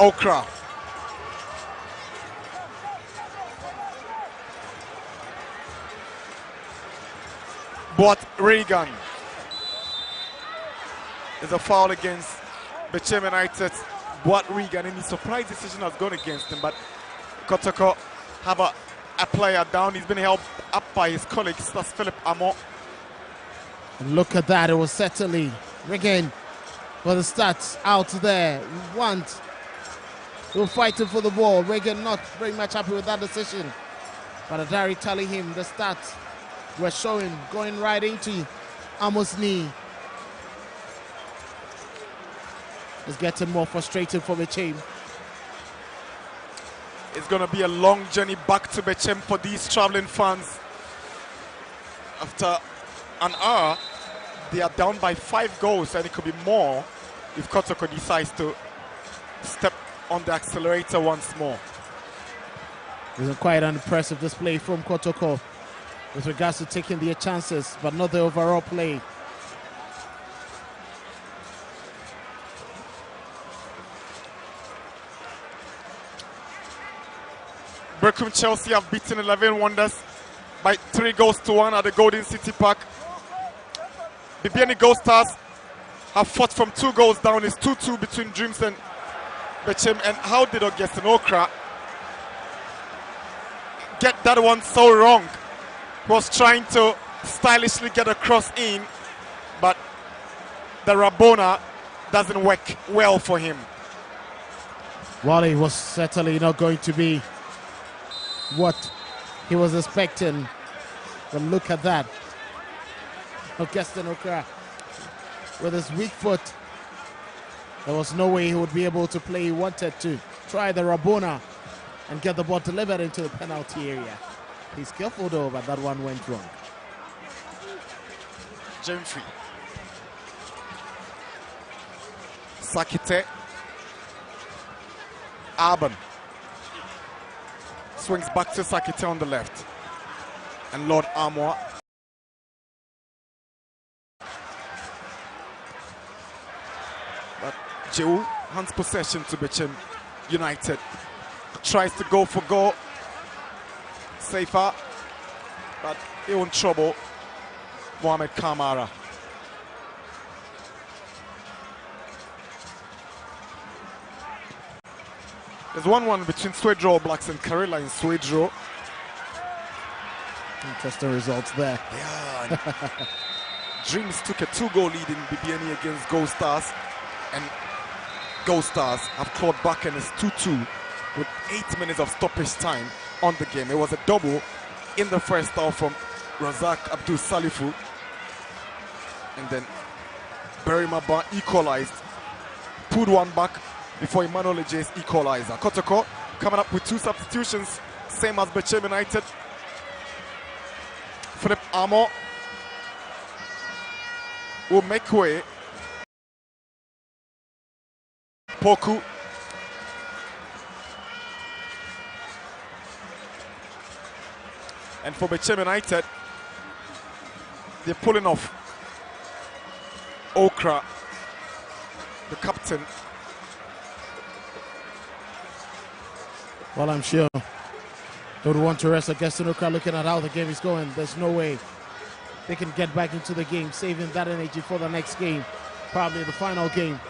Okra. But Reagan. There's a foul against Bechem United. What Reagan, and the surprise decision has gone against him, but Kotoko have a player down. He's been held up by his colleagues. That's Philip Amo. And look at that, it was certainly Reagan for the stats out there. They were fighting for the ball. Reagan not very much happy with that decision. But Adari telling him the stats were showing, going right into Amo's knee. It's getting more frustrating for Bechem. It's going to be a long journey back to Bechem for these traveling fans. After an hour, they are down by 5 goals, and it could be more if Kotoko decides to step on the accelerator once more. It was quite an impressive display from Kotoko with regards to taking their chances, but not the overall play. Bechem Chelsea have beaten 11 Wonders by 3 goals to 1 at the Golden City Park. Bibiani Gold Stars have fought from 2 goals down. It's 2-2 between Dreams and Bechem. And how did Augustin Okra get that one so wrong? He was trying to stylishly get a cross in, but the Rabona doesn't work well for him. Well, it was certainly not going to be what he was expecting. But look at that. Augustin Okra with his weak foot. There was no way he would be able to play. He wanted to try the Rabona and get the ball delivered into the penalty area. He's careful though, but that one went wrong. Jemfrey. Sakite. Arban. Swings back to Sakite on the left. And Lord Armour. But Jehu hands possession to Bechem United. Tries to go for goal. Safer. But he in trouble. Mohamed Kamara. There's 1-1 between Swedro All Blacks and Karela in Swedro. Interesting results there. Yeah. Dreams took a 2-goal lead in Bibiani against Gold Stars, and Gold Stars have clawed back, and it's 2-2 with 8 minutes of stoppage time on the game. It was a double in the first half from Razak Abdul Salifu, and then Barry Maba equalized, pulled one back before Emmanuel Eje's equalizer. Kotoko coming up with 2 substitutions, same as Bechem United. Philip Amo will make way. Poku. And for Bechem United, they're pulling off Okra, the captain. Well, I'm sure they would want to rest Augustin Okra. Looking at how the game is going, there's no way they can get back into the game, saving that energy for the next game, probably the final game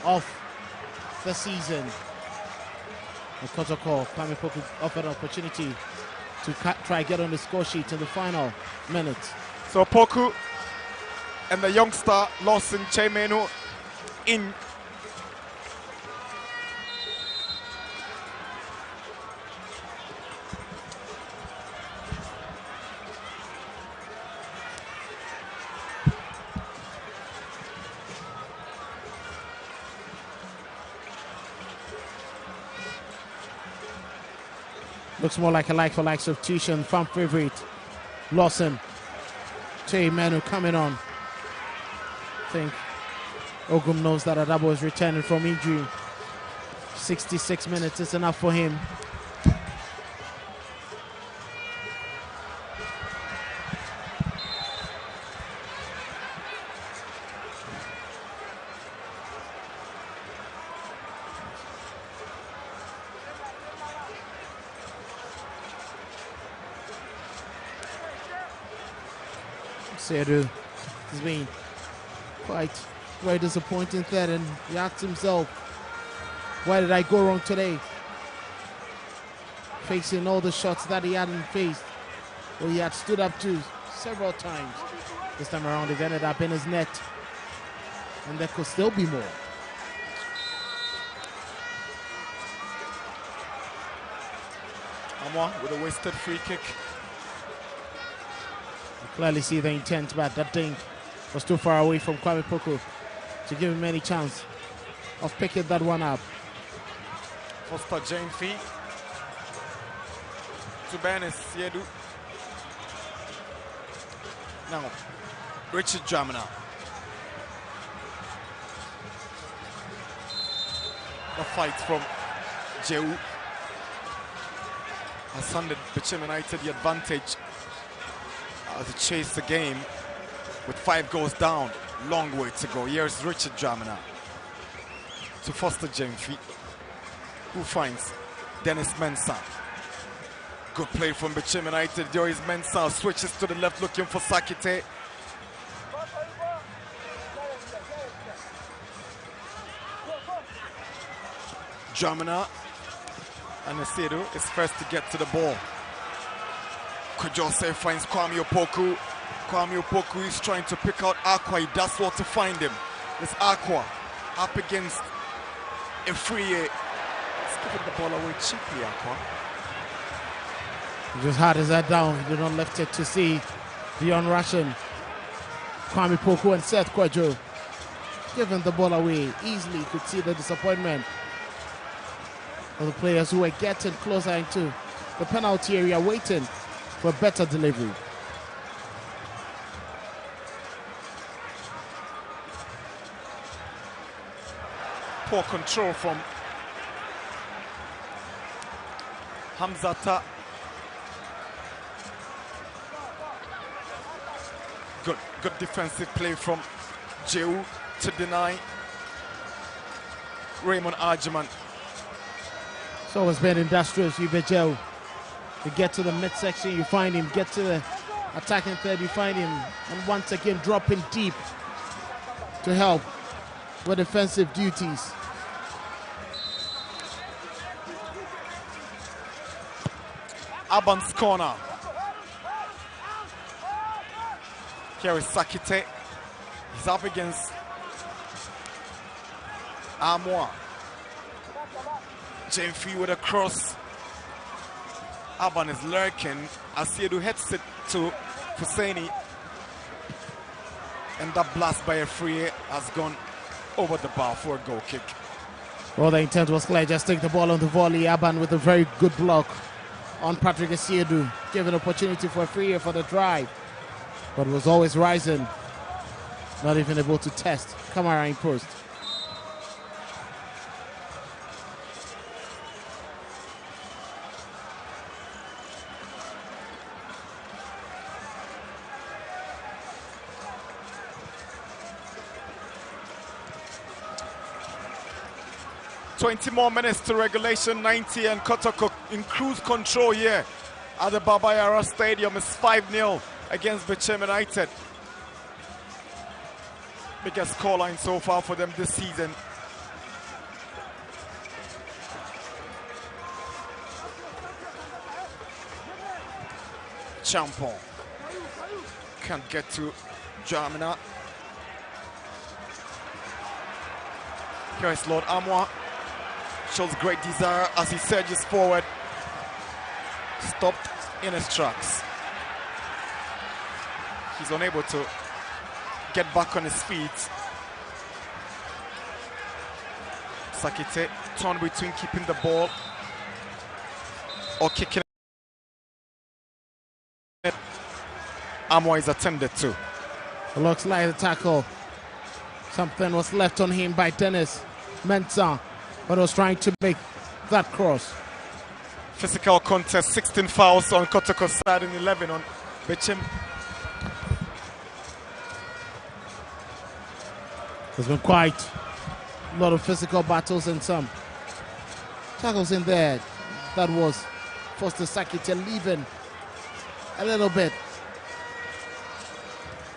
of the season. And Kotoko, Kwame Poku offered an opportunity to try and get on the score sheet in the final minutes. So Poku and the youngster Lawson Chemenu in. Looks more like a like-for-like substitution. Fan favorite Lawson Menu coming on. I think Ogum knows that Adabo is returning from injury. 66 minutes is enough for him. Sedu has been quite very disappointing there, and he asked himself, why did I go wrong today? Facing all the shots that he hadn't faced, or he had stood up to several times. This time around, it ended up in his net, and there could still be more. Amwa with a wasted free kick. You clearly see the intent, but that thing was too far away from Kwame Poku to give him any chance of picking that one up. Foster James Fee to Benes Yedu. Now, Richard Dramina. A fight from Jehu has handed Bechem United the advantage to chase the game with 5 goals down. Long way to go. Here's Richard Dramina to Foster Jemfi, who finds Dennis Mensah. Good play from Bechem United. There is Mensah, switches to the left looking for Sakite. Dramina and Asedo is first to get to the ball. Kujose finds Kwame Opoku. Kwame Opoku is trying to pick out Aqua. He does well to find him. It's Aqua up against Efriye. He's giving the ball away cheaply, Aqua. He just had his head down. He did not lift it to see the on-Russian Kwame Opoku and Seth Kwadwo giving the ball away easily. You could see the disappointment of the players who were getting closer into the penalty area, waiting for a better delivery. Poor control from Hamzata. Good defensive play from Jehu to deny Raymond Arjiman. It's always been industrious, Bechem. You get to the midsection, you find him. Get to the attacking third, you find him. And once again, dropping deep to help with defensive duties. Aban's corner. Here is Sakite. He's up against Amwa. Jemfi with a cross. Aban is lurking. Asiedu heads it to Husseini. And that blast by Efriye has gone over the bar for a goal kick. Well, the intent was clear. Just take the ball on the volley. Aban with a very good block on Patrick Asiedu. Giving opportunity for Efriye for the drive. But was always rising. Not even able to test Kamara in post. $20 more minutes to regulation 90, and Kotoko in cruise control here at the Baba Yara Stadium. It's 5-0 against Bechem United. Biggest scoreline so far for them this season. Champon can't get to Dramina. Here is Lord Amwa. Shows great desire as he surges forward. Stopped in his tracks. He's unable to get back on his feet. Sakite torn between keeping the ball or kicking it. Amwa is attended to. It looks like the tackle. Something was left on him by Dennis Mensah, but was trying to make that cross. Physical contest, 16 fouls on Kotoko's side and 11 on Bechem. There's been quite a lot of physical battles and some tackles in there. That was Foster Sakite leaving a little bit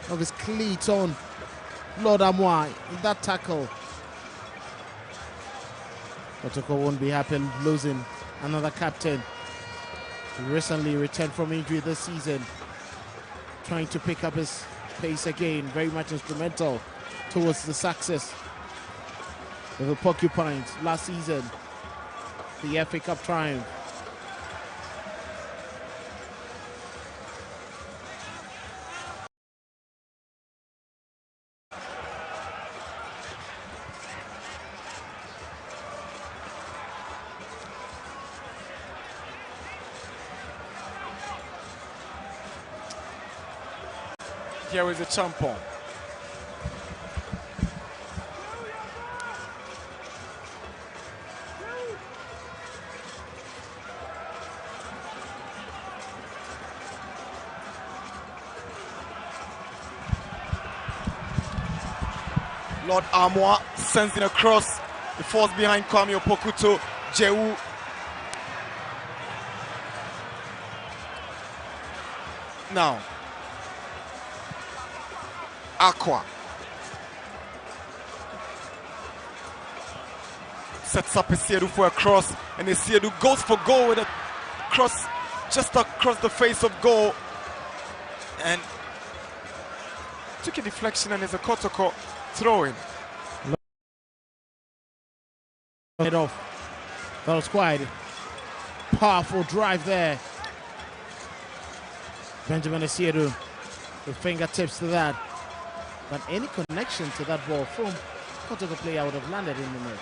of his cleats on Lord Amoy in that tackle. Kotoko won't be happy losing another captain. He recently returned from injury this season, trying to pick up his pace again. Very much instrumental towards the success of the Porcupines last season, the FA Cup triumph. Here is a champon. Lord Amoy sends it across. The force behind Kwame Opoku to Jewu. Now, Aqua sets up Esiedu for a cross, and Esiedu goes for goal with a cross just across the face of goal, and took a deflection, and it's a Kotoko throw-in. Head off. That was quite a powerful drive there. Benjamin Esiedu with fingertips to that. But any connection to that ball from Kotoko player would have landed in the net.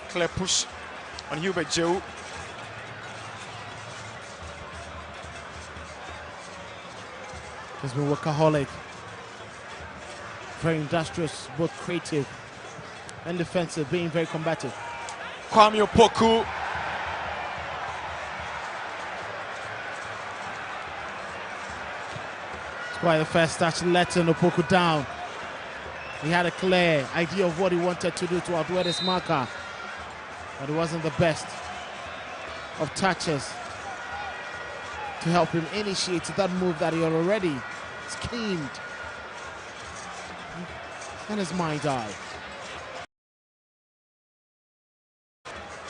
Clear push on Hubert Jewu. He's been workaholic. Very industrious, both creative and defensive, being very combative. Kwame Opoku. Quite the first touch, letting Opoku down. He had a clear idea of what he wanted to do to outweigh his marker, but it wasn't the best of touches to help him initiate that move that he had already schemed in his mind's eye.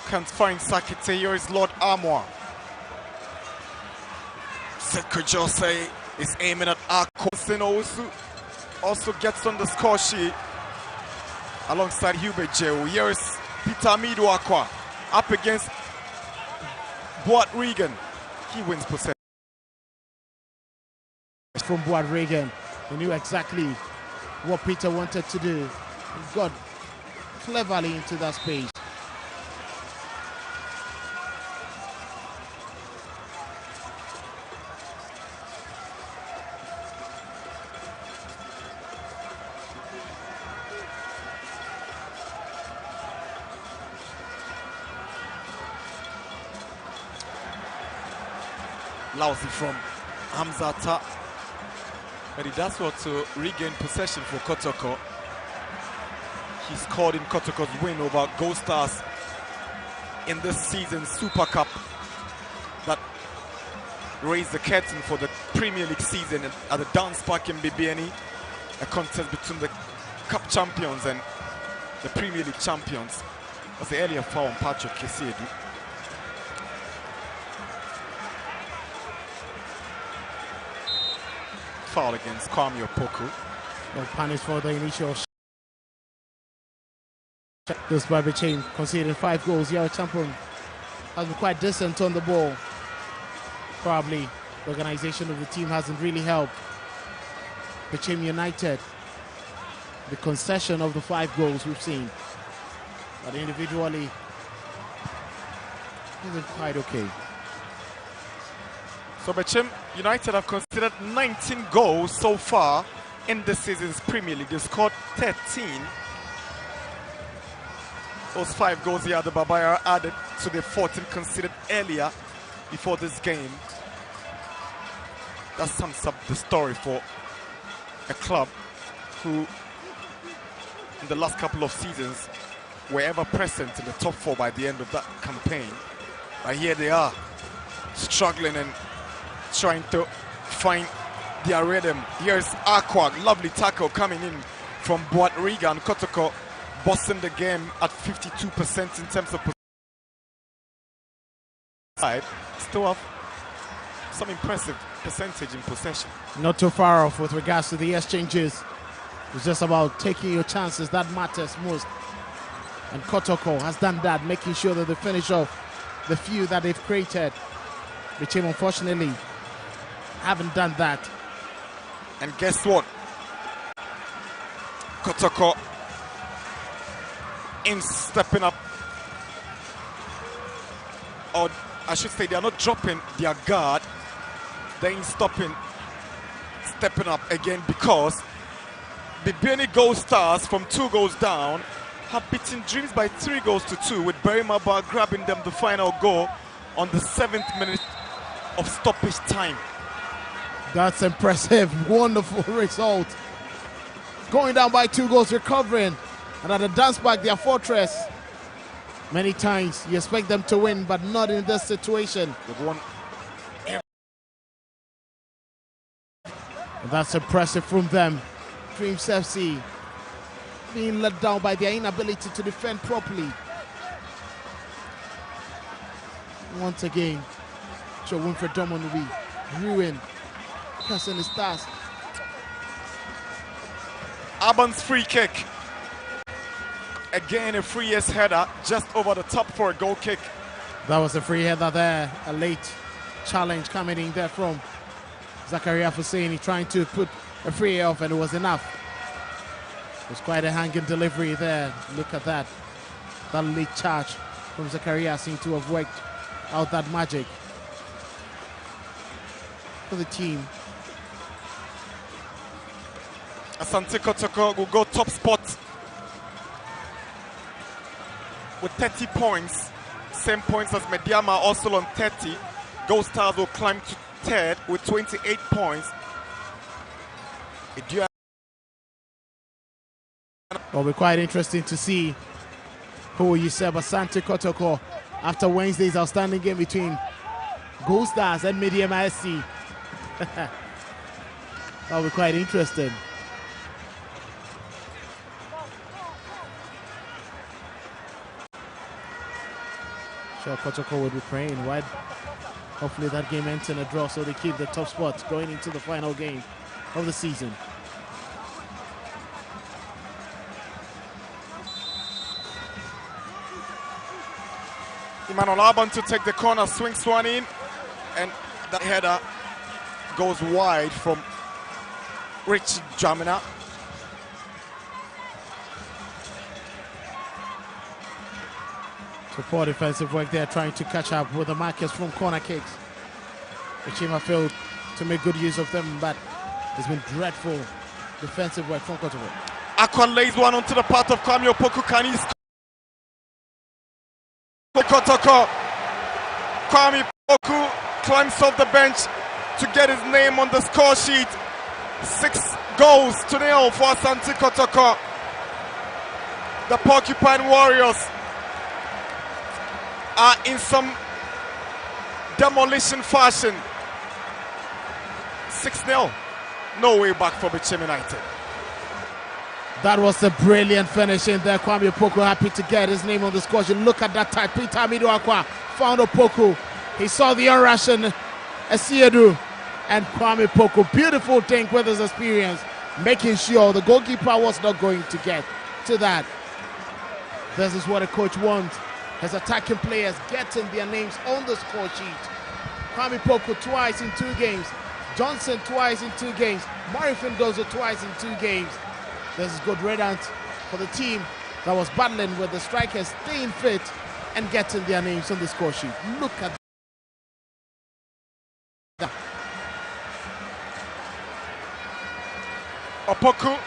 Can't find Sakite. Here is Lord Amoy. Seko Jose is aiming at Akosin. Also gets on the score sheet alongside Hubert Jewu. Here is Peter Amidu Aqua up against Boat Regan. He wins possession. From Boat Regan, he knew exactly what Peter wanted to do. He got cleverly into that space. Lousy from Hamzata, but he does well to regain possession for Kotoko. He scored in Kotoko's win over Gold Stars in this season's Super Cup that raised the curtain for the Premier League season at the Dance Park in Bibiani, a contest between the Cup champions and the Premier League champions. Was the earlier foul on Patrick Esiedu. Foul against Kwame Opoku. Well, punished for the initial this by Bechem, conceding 5 goals. Yellow champion has been quite decent on the ball. Probably the organization of the team hasn't really helped Bechem United. The concession of the 5 goals we've seen, but individually he's been quite okay. So Bechem United have conceded 19 goals so far in this season's Premier League. They scored 13. Those 5 goals here, the Babaya added to the 14 conceded earlier before this game. That sums up the story for a club who, in the last couple of seasons, were ever present in the top 4 by the end of that campaign. But here they are, struggling and trying to find their rhythm. Here's Aqua, lovely tackle coming in from Boat Regan. Kotoko bossing the game at 52% in terms of possession. Still have some impressive percentage in possession. Not too far off with regards to the exchanges. It's just about taking your chances. That matters most. And Kotoko has done that, making sure that they finish off the few that they've created. Bechem, unfortunately, haven't done that. And guess what? Kotoko in stepping up. Or I should say, they are not dropping their guard. They're in stepping up again, because Bibiani Gold Stars from 2 goals down have beaten Dreams by 3 goals to 2, with Berima Bar grabbing them the final goal on the 7th minute of stoppage time. That's impressive. Wonderful result. Going down by 2 goals, recovering. And at the dance back, their fortress. Many times you expect them to win, but not in this situation. They've won. And that's impressive from them. Dreams FC being let down by their inability to defend properly. Once again, Joe Winfred Drummond will be ruined. Pressing his task. Aban's free kick. Again, a free header just over the top for a goal kick. That was a free header there. A late challenge coming in there from Zakaria Husseini, trying to put a free off, and it was enough. It was quite a hanging delivery there. Look at that. That late charge from Zakaria seemed to have worked out that magic for the team. Asante Kotoko will go top spot with 30 points. Same points as Mediama, also on 30. Gold Stars will climb to third with 28 points. It'll be quite interesting to see who you say Asante Kotoko after Wednesday's outstanding game between Gold Stars and Mediama SC. That'll be quite interesting. Sure, Kotoko would be praying wide. Hopefully that game ends in a draw so they keep the top spot going into the final game of the season. Emmanuel Alban to take the corner, swings one in, and that header goes wide from Rich Jamina. So poor defensive work there, trying to catch up with the markers from corner kicks. Bechem failed to make good use of them, but it's been dreadful defensive work from Kotoko. Aqua lays one onto the path of Kwame Opoku. Can he score? Kotoko. Kwame Opoku climbs off the bench to get his name on the score sheet. 6-0 for Asante Kotoko. The Porcupine Warriors are in some demolition fashion. 6-0. No way back for Bechem United. That was a brilliant finish in there. Kwame Opoku happy to get his name on the score sheet. Look at that type. Peter Amido Aqua found Opoku. He saw the unrussian Asiedu, and Kwame Opoku, beautiful thing with his experience, making sure the goalkeeper was not going to get to that. This is what a coach wants. His attacking players getting their names on the score sheet. Kwame Opoku twice in 2 games. Johnson twice in 2 games. Marifin Dozo twice in 2 games. This is good riddance for the team that was battling with the strikers staying fit and getting their names on the score sheet. Look at that. Opoku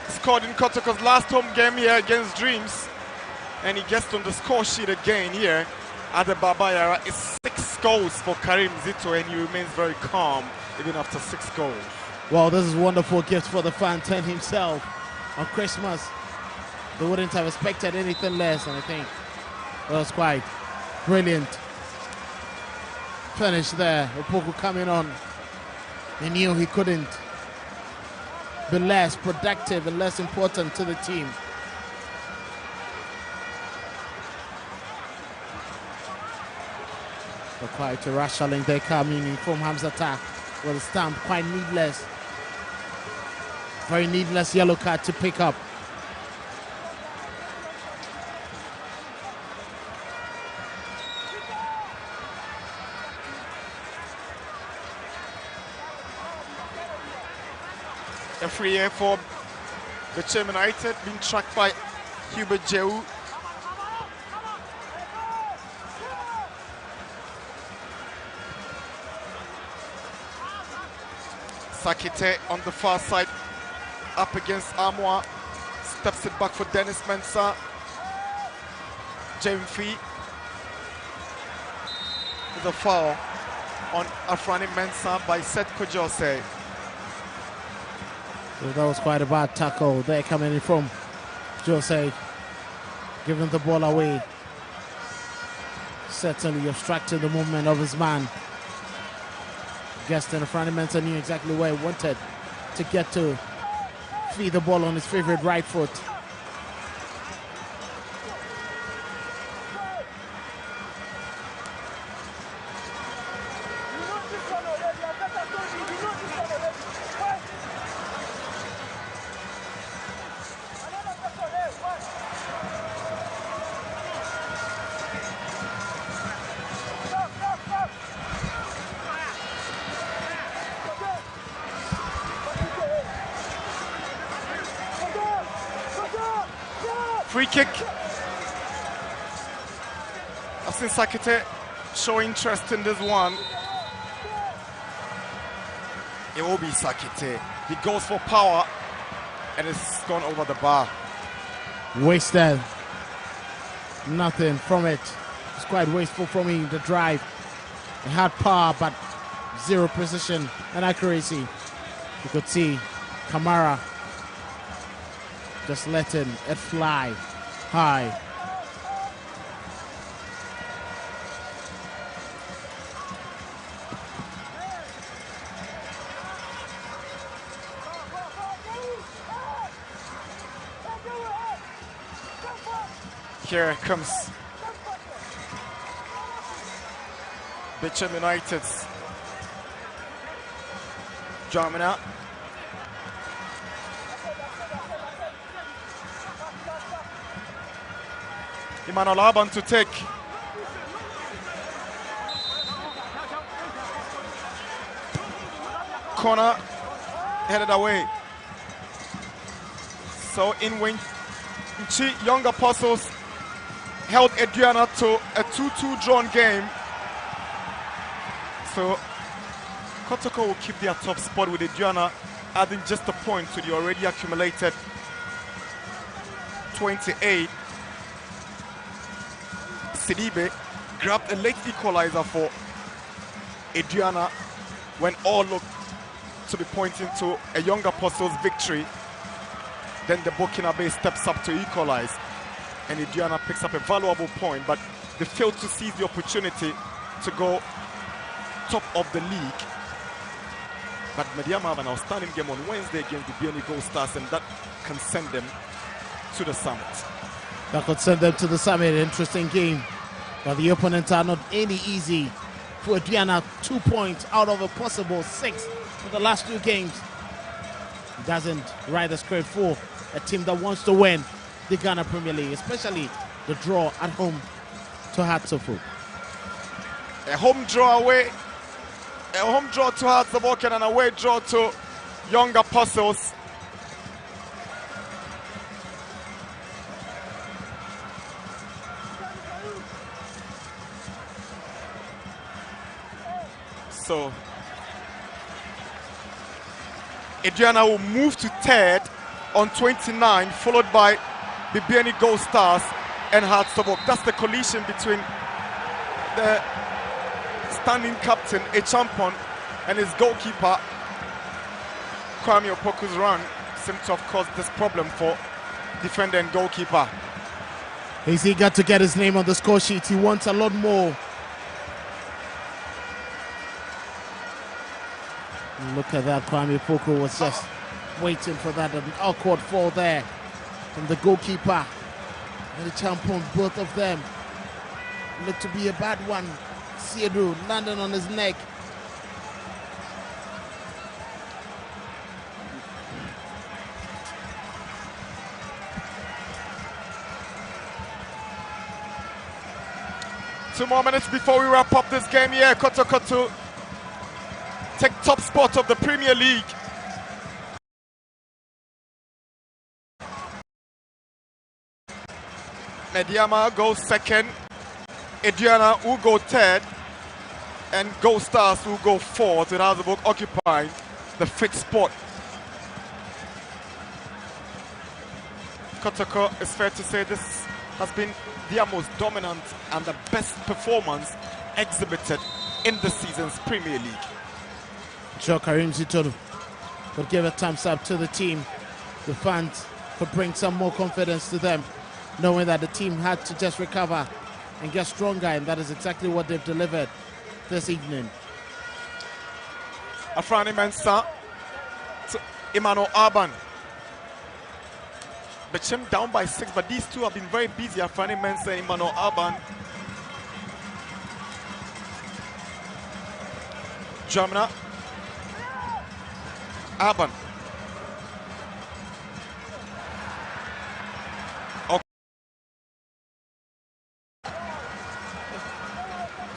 scored in Kotoko's last home game here against Dreams, and he gets on the score sheet again here at the Babayara. It's 6 goals for Karim Zito, and he remains very calm even after 6 goals. Well, this is a wonderful gift for the fan and himself on Christmas. They wouldn't have expected anything less, and I think it was quite brilliant. finish there. Opoku coming on. He knew he couldn't be less productive and less important to the team. The quite a rushing they coming in from Hamzata with a stamp, quite needless. Very needless yellow card to pick up. A free air for Bechem United, being tracked by Hubert Jehu. Sakite on the far side, up against Amwa, steps it back for Dennis Mensah. Jemfi with a foul on Afrani Mensah by Seth Kojose. So that was quite a bad tackle there coming in from Jose, giving the ball away. Certainly obstructing the movement of his man. Gaston Afrani Mensah knew exactly where he wanted to get to, feed the ball on his favorite right foot. Free kick. I've seen Sakite show interest in this one. It will be Sakite. He goes for power and it's gone over the bar. Wasted. Nothing from it. It's quite wasteful from him, the drive. He had power but zero precision and accuracy. You could see Kamara just letting it fly high. Here comes Bechem United's Jamina. Emmanuel Aban to take. Corner headed away. So in wing, Young Apostles held Adriana to a 2-2 drawn game. So Kotoko will keep their top spot with Adriana adding just a point to the already accumulated 28. Sidibe grabbed a late equalizer for Adriana when all looked to be pointing to a Young Apostles victory. Then the Burkinabe steps up to equalize and Adriana picks up a valuable point, but they failed to seize the opportunity to go top of the league. But Mediama have an outstanding game on Wednesday against the BNI Gold Stars, and that can send them to the summit. That could send them to the summit. Interesting game. But the opponents are not any easy. For Adriana, 2 points out of a possible 6 for the last 2 games. Doesn't write the script for a team that wants to win the Ghana Premier League, especially the draw at home to Hatsofu. A home draw away, a home draw to Hatsofu and an away draw to Young Apostles. So Adriana will move to 3rd on 29, followed by Bibiani Gold Stars and Hartsobok. That's the collision between the standing captain, a champion, and his goalkeeper. Kwame Opoku's run seemed to have caused this problem for defender and goalkeeper. He's eager to get his name on the score sheet. He wants a lot more. Look at that. Kwame Opoku was just waiting for that. An awkward fall there from the goalkeeper and the champion. Both of them looked to be a bad one. Siedu landing on his neck. Two more minutes before we wrap up this game here. Kotoko to take top spot of the Premier League. Mediama goes second. Ediana will go third. And Gold Stars will go fourth, with Hazleburg occupying the fifth spot. Kotoko, it's fair to say this has been their most dominant and the best performance exhibited in the season's Premier League. Sure, Karim Zitoru could give a thumbs up to the team. The fans could bring some more confidence to them, knowing that the team had to just recover and get stronger, and that is exactly what they've delivered this evening. Afrani Mensah to Emmanuel Arban. Bechem down by 6, but these two have been very busy. Afrani Mensah and Emmanuel Arban. Jamna. Arban.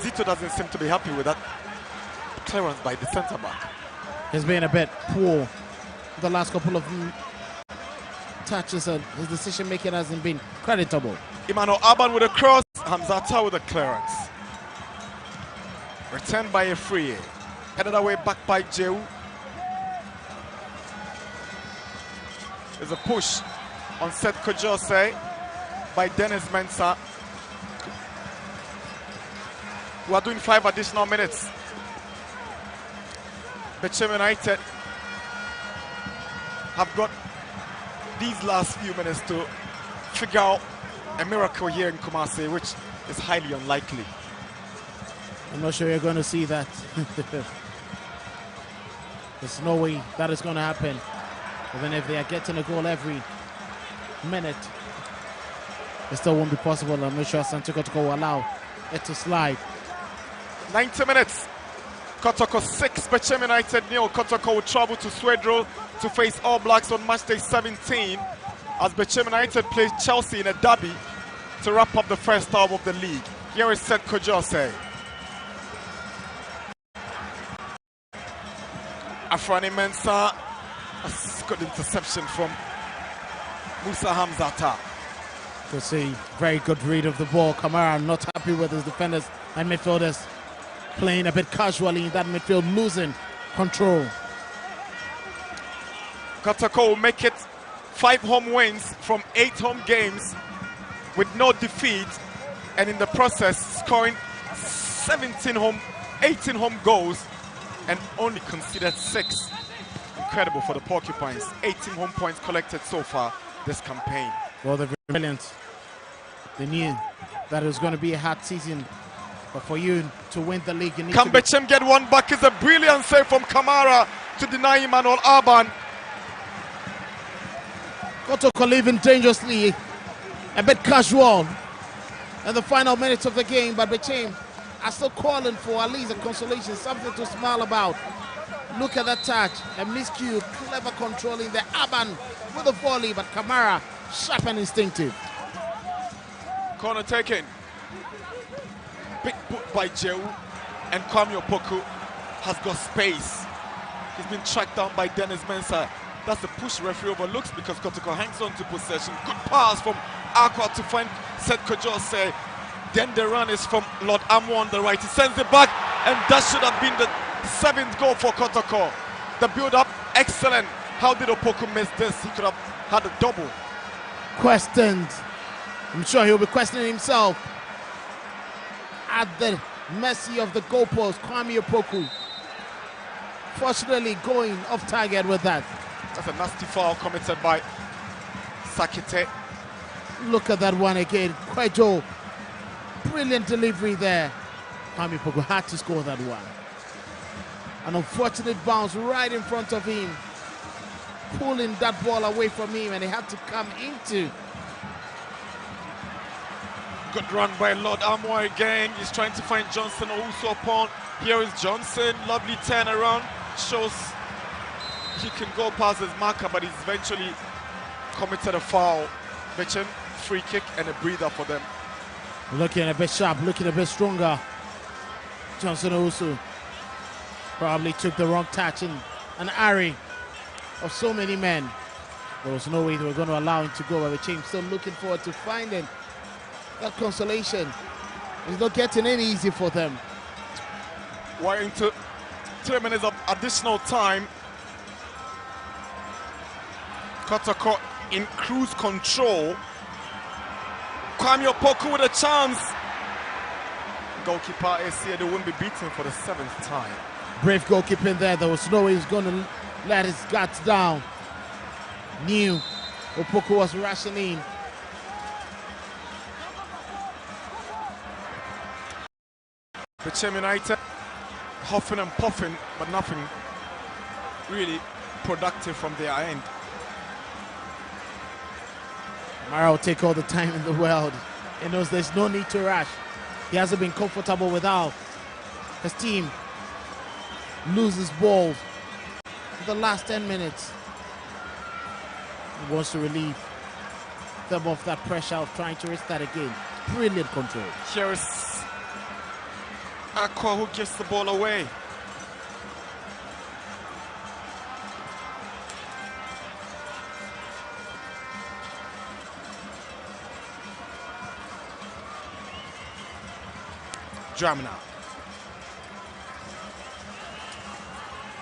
Zito doesn't seem to be happy with that clearance by the centre back. He's been a bit poor the last couple of touches, and his decision making hasn't been creditable. Emmanuel Arban with a cross, Hamzata with a clearance. Returned by a free. Headed away back by Jehu. There's a push on Seth Kojose by Dennis Mensah. We are doing 5 additional minutes. Bechem United have got these last few minutes to figure out a miracle here in Kumasi, which is highly unlikely. I'm not sure you're going to see that. There's no way that is going to happen. Even if they are getting a goal every minute, it still won't be possible. I'm not sure Asante Kotoko will allow it to slide. 90 minutes. Kotoko 6, Bechem United 0. Kotoko will travel to Swedro to face All Blacks on match day 17 as Bechem United plays Chelsea in a derby to wrap up the first half of the league. Here is Seth Kojose. Afrani Mensah, a good interception from Musa Hamzata. To see very good read of the ball. Kamara not happy with his defenders and midfielders playing a bit casually in that midfield, losing control. Kotoko will make it 5 home wins from 8 home games with no defeat, and in the process scoring 18 home goals and only conceded 6. Incredible for the Porcupines. 18 home points collected so far this campaign. Well, they're brilliant. They knew that it was going to be a hard season, but for you to win the league, you need Can Bechem get one back? Is a brilliant save from Kamara to deny Emmanuel Arban. Kotoko leaving dangerously, a bit casual in the final minutes of the game, but Bechem are still calling for at least a consolation, something to smile about. Look at that touch, a miscue, clever controlling the Arban with a volley, but Kamara sharp and instinctive. Corner taken. Big put by Jehu, and Kwame Opoku has got space. He's been tracked down by Dennis Mensah. That's the push referee overlooks because Kotoko hangs on to possession. Good pass from Aqua to find Seth Kojose. Then the run is from Lord Amo on the right. He sends it back, and that should have been the 7th goal for Kotoko. The build-up, excellent. How did Opoku miss this? He could have had a double. Questioned. I'm sure he'll be questioning himself. At the mercy of the goalpost, Kwame Opoku. Fortunately, going off target with that. That's a nasty foul committed by Sakite. Look at that one again. Kwejo. Brilliant delivery there. Kwame Opoku had to score that one. An unfortunate bounce right in front of him, pulling that ball away from him, and he had to come into. Good run by Lord Amoy again. He's trying to find Johnson also upon. Here is Johnson. Lovely turnaround. Shows he can go past his marker, but he's eventually committed a foul. Bechem, free kick and a breather for them. Looking a bit sharp, looking a bit stronger. Johnson also probably took the wrong touch in an array of so many men. There was no way they were going to allow him to go, but Bechem still looking forward to finding that consolation. It's not getting any easy for them. We're into 3 minutes of additional time. Kotoko in cruise control. Kwame Opoku with a chance. Goalkeeper is here. They won't be beaten for the 7th time. Brave goalkeeping there. There was no way he was going to let his guards down. Knew Opoku was rushing in. Bechem United huffing and puffing, but nothing really productive from their end. Mara will take all the time in the world. He knows there's no need to rush. He hasn't been comfortable without his team loses balls in the last 10 minutes. He wants to relieve them of that pressure of trying to risk that again. Brilliant control. Here is Aqua who gives the ball away. Dramina.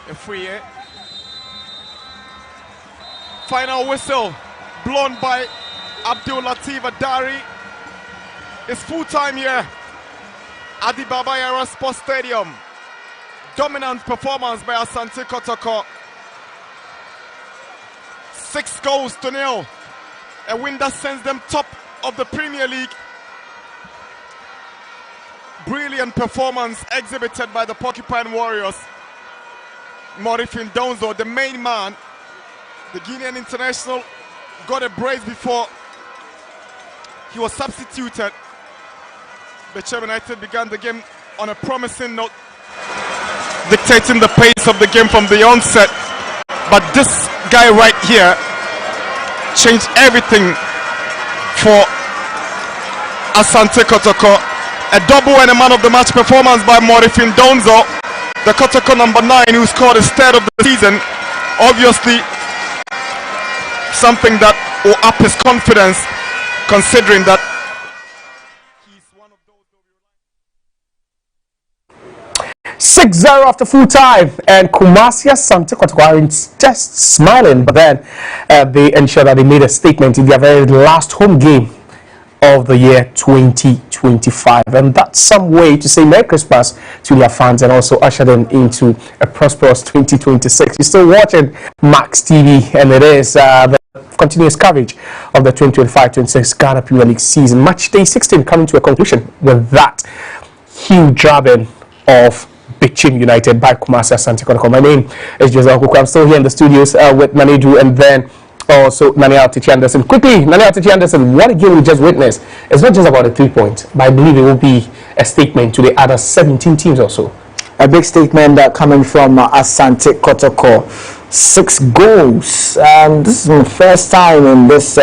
A free hit. Final whistle blown by Abdul Latif Adari. It's full time here at the Baba Yara Sports Stadium. Dominant performance by Asante Kotoko. 6-0. A win that sends them top of the Premier League. Brilliant performance exhibited by the Porcupine Warriors. Morifin Donzo, the main man, the Guinean international, got a brace before he was substituted. Bechem United began the game on a promising note, dictating the pace of the game from the onset. But this guy right here changed everything for Asante Kotoko. A double and a man of the match performance by Morifin Donzo, the Kotoko number 9, who scored his 3rd of the season. Obviously, something that will up his confidence, considering that he's one of those. 6-0 after full time, and Kumasi Asante Kotoko are just smiling, but then they ensure that they made a statement in their very last home game of the year 2025, and that's some way to say Merry Christmas to their fans and also usher them into a prosperous 2026. You're still watching Max TV, and it is the continuous coverage of the 2025-26 Ghana Premier League season. Match day 16 coming to a conclusion with that huge drubbing of Bechem United by Kumasi Asante Kotoko. My name is Joseph Okuku. I'm still here in the studios with Nanedu and then also Nania Tichi Anderson. Quickly, Nania Tichi Anderson, what a game we just witnessed. It's not just about a 3 point, but I believe it will be a statement to the other 17 teams or so. A big statement coming from Asante Kotoko. 6 goals. This is the first time in this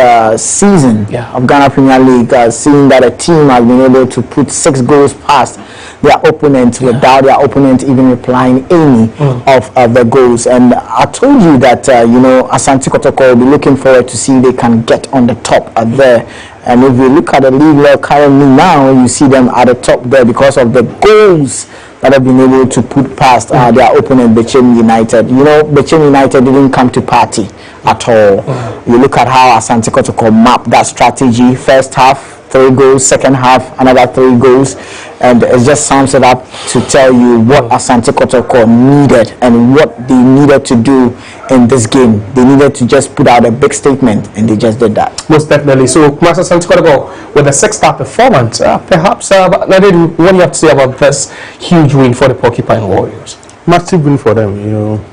season of Ghana Premier League seeing that a team has been able to put 6 goals past their opponent without their opponent even replying any of the goals. And I told you that Asante Kotoko will be looking forward to see if they can get on the top there. And if you look at the league level currently now, you see them at the top there because of the goals that have been able to put past their opponent, Bechem United. Bechem United didn't come to party at all. You look at how Asante Kotoko mapped that strategy. First half, 3 goals. Second half, another 3 goals. And it just sums it up to tell you what Asante Kotoko needed and what they needed to do in this game. They needed to just put out a big statement, and they just did that. Most definitely. So, Kumasi Asante Kotoko with a 6-star performance. Perhaps, what do you have to say about this huge win for the Porcupine Warriors? massive win for them, you know,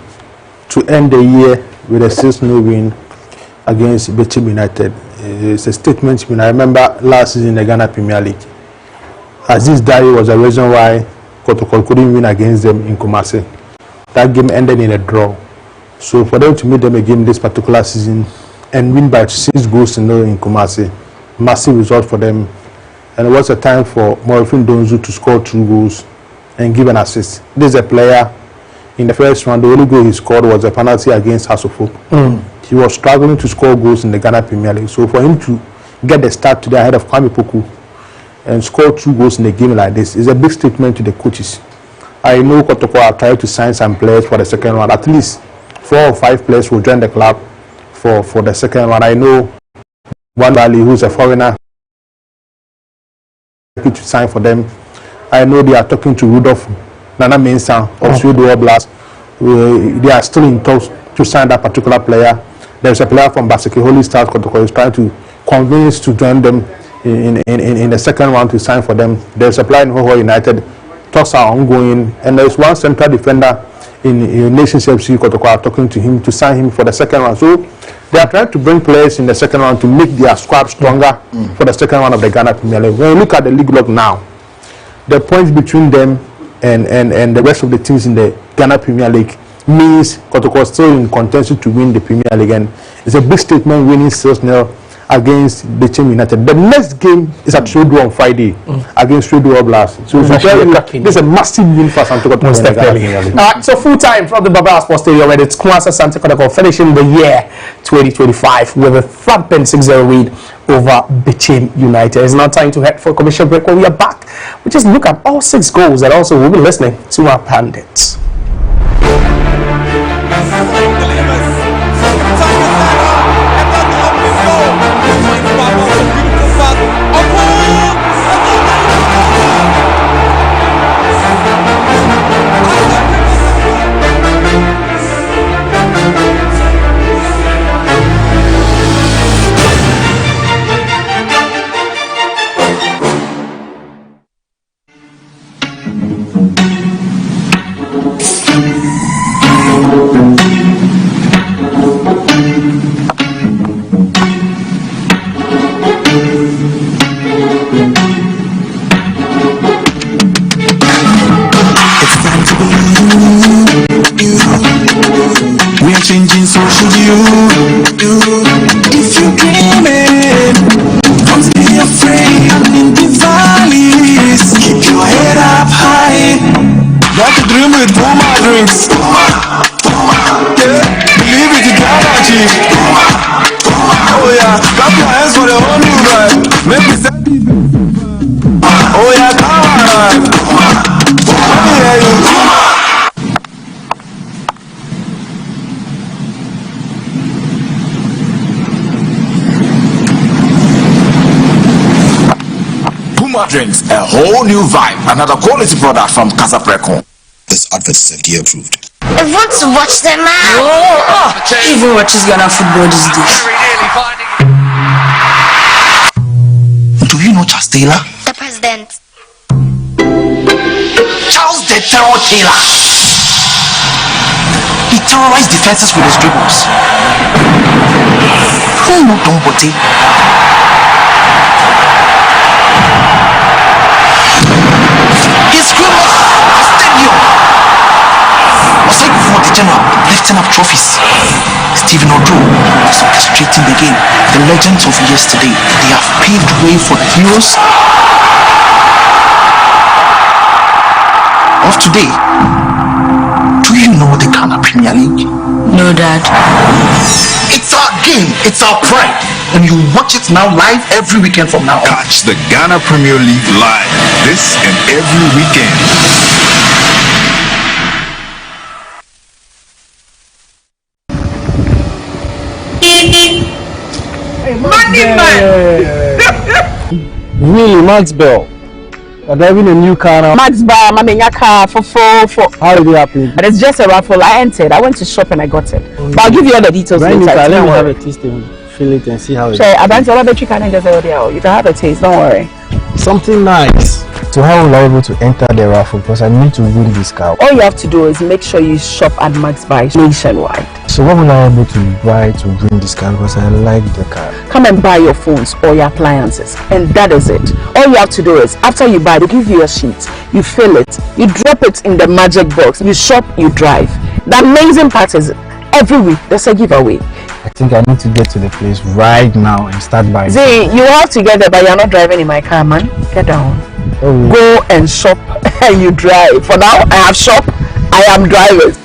to end the year with a 6-0 win against Bechem United. It's a statement. I remember last season in the Ghana Premier League, Aziz Dari was the reason why Kotoko couldn't win against them in Kumasi. That game ended in a draw. So for them to meet them again this particular season and win by 6-0 in Kumasi, massive result for them. And it was a time for Morifin Donzu to score 2 goals and give an assist. This is a player, in the first round, the only goal he scored was a penalty against Hasselhoff. He was struggling to score goals in the Ghana Premier League. So for him to get the start today ahead of Kwame Poku and score 2 goals in a game like this is a big statement to the coaches. I know Kotoko are trying to sign some players for the second round. At least 4 or 5 players will join the club for the second round. I know One Valley, who's a foreigner, to sign for them. I know they are talking to Rudolph Nana Mensah of Sweden Oblast. They are still in talks to sign that particular player. There's a player from Baseke Holy Stars Kotoko is trying to convince to join them in the second round to sign for them. There's a player in Hoho United. Talks are ongoing, and there's one central defender in Nations FC Kotoko are talking to him to sign him for the second round. So they are trying to bring players in the second round to make their squad stronger for the second round of the Ghana Premier League. When you look at the league log now, the points between them and the rest of the teams in the Ghana Premier League means Kotoko is still in contention to win the Premier League, and it's a big statement winning 6-0 against Bechem United. The next game is at Shodo on Friday against Shodo Oblast. So this is a massive win for Asante Kotoko. So full time from the Baba Sports Stadium, and it's Asante Kotoko finishing the year 2025 with a thumping 6-0 win over Bechem United. It's now time to head for a commercial break. When we are back, we just look at all 6 goals, and also we'll be listening to our pundits. Changing social view. If you're dreaming, don't be afraid. In the valleys, keep your head up high. Got to dream with Puma drinks. Yeah, believe it, you can achieve. Oh yeah, clap your hands for the whole new vibe. Make me stand. Oh yeah, come on. Let me hear you. Drinks, a whole new vibe, another quality product from Casa Precon. This advert is FDA approved. I want to watch the match. Even watches Ghana football these days. Do you know Charles Taylor? The president. Charles the Terror Taylor. He terrorized defenses with his dribbles. Who know Dombote? His dribbles the stadium. Was like before the general lifting up trophies. Stephen Odo was orchestrating the game. The legends of yesterday, they have paved way for the heroes of today. Do you know the Ghana Premier League? No, Dad. It's our game, it's our pride, and you watch it now live every weekend from now on. Catch the Ghana Premier League live this and every weekend. Money man! Really, Max Bell. You're driving a new car now. Max Bar, my main car for. How did it happen? But it's just a raffle. I entered. I went to shop and I got it. But I'll give you all the details later. Let me have a taste and feel it and see how it is. I don't know you can have a taste. Don't worry. Something nice. So how will I be able to enter the raffle? Because I need to win this car. All you have to do is make sure you shop at Max Buy nationwide. So what will I be able to buy to win this car? Because I like the car. Come and buy your phones or your appliances, and that is it. All you have to do is, after you buy, they give you a sheet, you fill it, you drop it in the magic box, you shop, you drive. The amazing part is, every week there's a giveaway. I think I need to get to the place right now and start buying. See, you have to get there, but you're not driving in my car, man. Get down. Oh. Go and shop and you drive. For now, I have shop, I am driving.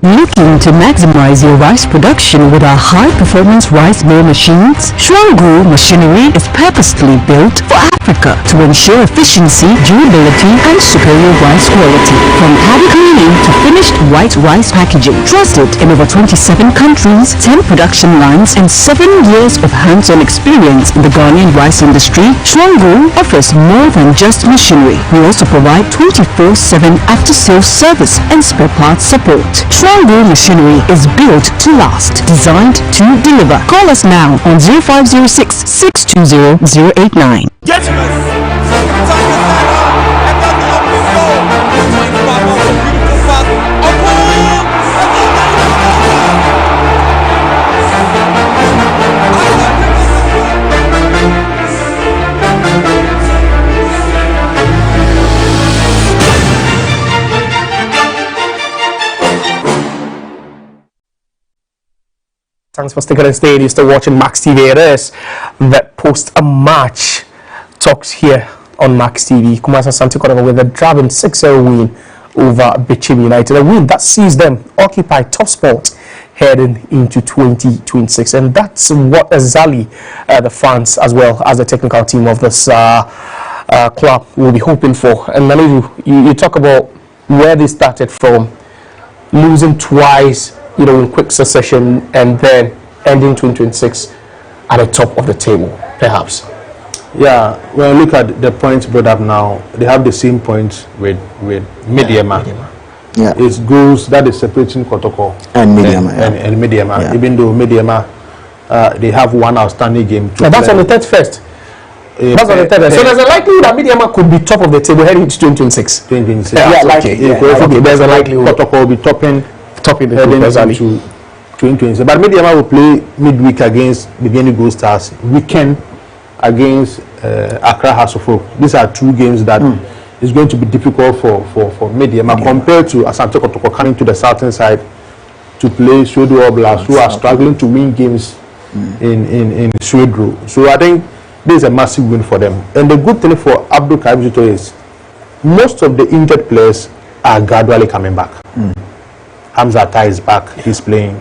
Looking to maximize your rice production with our high-performance rice mill machines? Shwangu Machinery is purposely built for Africa to ensure efficiency, durability, and superior rice quality. From paddy cleaning to finished white rice packaging, trusted in over 27 countries, 10 production lines, and 7 years of hands-on experience in the Ghanaian rice industry, Shwangu offers more than just machinery. We also provide 24/7 after-sales service and spare parts support. Shwangu Machinery is built to last, designed to deliver. Call us now on 0506 620 089. Thanks for sticking and staying. You're still watching Max TV. It is the post-match talks here on Max TV. Kumasi Asante Kotoko with a driving 6-0 win over Bechem United. A win that sees them occupy top spot heading into 2026. And that's what exactly the fans as well as the technical team of this club will be hoping for. And Nalidu, you talk about where they started from, losing twice, in quick succession, and then ending 2026 at the top of the table, perhaps. Yeah, when you look at the points brought up now, they have the same points with Mediama. Yeah. It's goals that is separating Kotoko and Mediama. And Mediama. Yeah. Even though Mediama, they have one outstanding game. That's on the 31st. That's on the 31st. So there's a likelihood that Mediama could be top of the table heading into 2026. 2026. Yeah, likely. Okay. There's a likelihood. Kotoko will be topping the heading into 2026. But Mediama will play midweek against Beginning Gold Stars, weekend against Accra House of Hope. These are two games that is going to be difficult for Mediama compared to Asante Kotoko coming to the southern side to play Swedro Oblast, who are struggling to win games in Swedro. So I think this is a massive win for them. And the good thing for Abdul Karim is most of the injured players are gradually coming back. Hamza Atta is back, he's playing.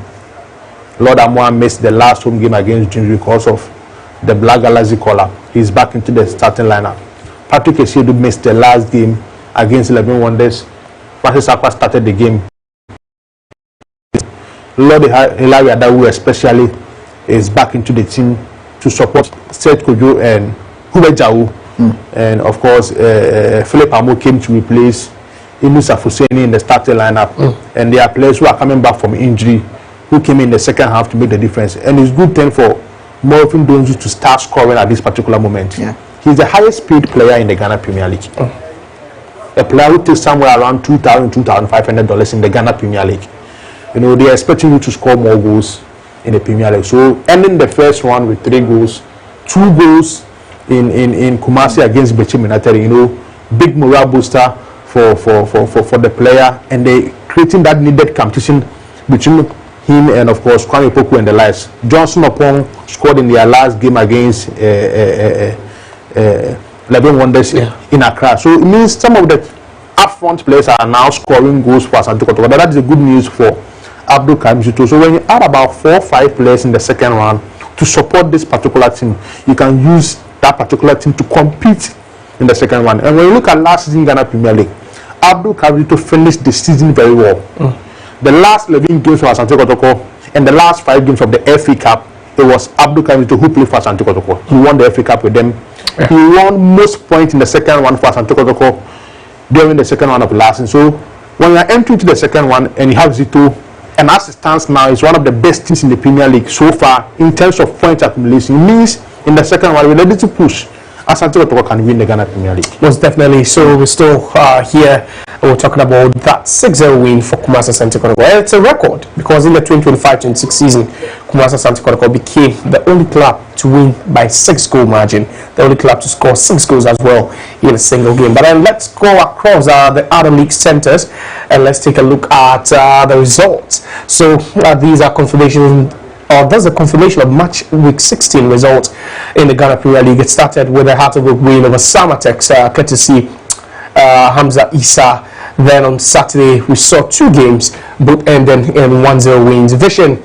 Lord Amwa missed the last home game against Jinju because of the Black Galaxy collar. He's back into the starting lineup. Patrick Esiedu missed the last game against 11 Wonders. Francis Akwa started the game. Lord Hilary Adawu especially is back into the team to support Seth Kojo and Hubert Jau. And of course, Philip Amo came to replace Inusa Fuseni in the starting lineup. And there are players who are coming back from injury who came in the second half to make the difference. And it's good thing for Morfin Donju to start scoring at this particular moment. Yeah. He's the highest paid player in the Ghana Premier League. A player who takes somewhere around $2,000, $2,500 in the Ghana Premier League. They are expecting you to score more goals in the Premier League. So ending the first one with 3 goals, 2 goals in Kumasi against Bechem United, big morale booster for the player, and they creating that needed competition between him and of course Kwame Poku and the likes. Johnson Opong scored in their last game against 11 Wonders in Accra. So it means some of the upfront players are now scoring goals for Asante Kotoko. That is a good news for Abdul Karim Zito. So when you add about 4 or 5 players in the second round to support this particular team, you can use that particular team to compete in the second round. And when you look at last season Ghana Premier League, Abdul Karim Zito finished the season very well. The last 11 games for Asante Kotoko and the last 5 games of the FA Cup, it was Abdul Karim Zito who played for Asante Kotoko. He won the FA Cup with them. He won most points in the second one for Asante Kotoko during the second round of last season. So when you are entering to the second one and you have Zito, and as it stands now, it's one of the best teams in the Premier League so far in terms of point accumulation. It means in the second one, we're ready to push Asante Kotoko can win the Ghana Premier League. Most definitely. So we're still here. We're talking about that 6-0 win for Kumasi Asante Kotoko. It's a record because in the 2025-26 season, Kumasi Asante Kotoko became the only club to win by 6-goal margin. The only club to score 6 goals as well in a single game. But then let's go across the other league centers and let's take a look at the results. So these are confirmation. That's a confirmation of match week 16 results in the Ghana Premier League. It started with a Hartlepool win over Samatex, courtesy Hamza Issa. Then on Saturday, we saw 2 games, both ending in 1-0 wins. Vision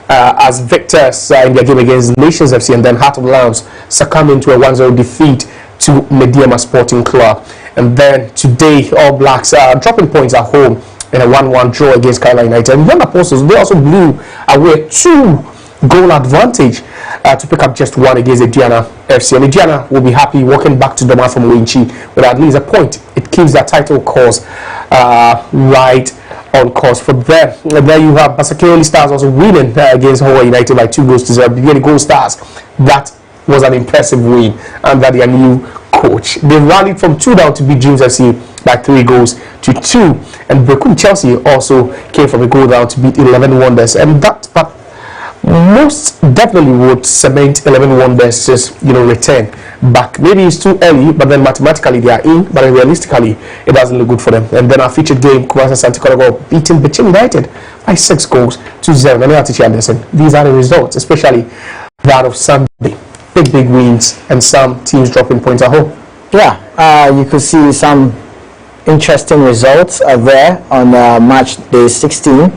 as victors in their game against Nations FC, and then Heart of Lions succumbing to a 1-0 defeat to Mediama Sporting Club. And then today, All Blacks dropping points at home in a 1-1 draw against Carolina United. And Young Apostles, they also blew away 2-goal advantage to pick up just 1 against Ediana FC. And Ediana will be happy walking back to Doma from Winchi with at least a point. It keeps their title course right on course for them. And there you have Basakeli Stars also winning against Hawaii United by 2-0. Beginning Gold Stars, that was an impressive win under their new coach. They rallied from 2 down to beat Dreams FC by 3-2. And Bechem Chelsea also came from a goal down to beat 11 Wonders, and that most definitely would cement 11 Wonders just return back. Maybe it's too early, but then mathematically they are in, but realistically it doesn't look good for them. And then our featured game, Kumasi Asante Kotoko beating Bechem United by 6-0. And Atichi Anderson, these are the results, especially that of Sunday. Big wins, and some teams dropping points at home. Yeah, you could see some interesting results there on match day 16.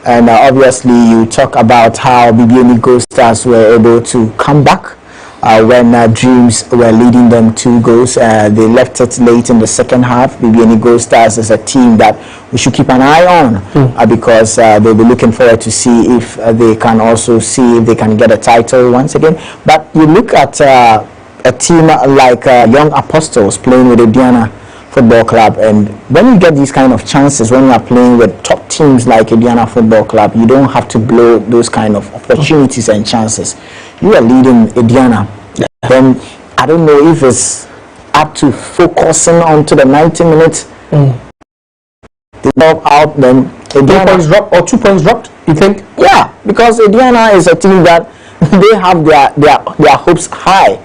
And obviously you talk about how BBN Gold Stars were able to come back when Dreams were leading them 2 goals. They left it late in the second half. BBN Gold Stars is a team that we should keep an eye on because they'll be looking forward to see if they can also see if they can get a title once again. But you look at a team like Young Apostles playing with Ediana Football Club, and when you get these kind of chances, when you are playing with top teams like Ediana Football Club, you don't have to blow those kind of opportunities and chances. You are leading Ediana, then I don't know if it's up to focusing on to the 90 minutes. They drop out, then Ediana, 2 points dropped, you think? Yeah, because Ediana is a team that they have their hopes high.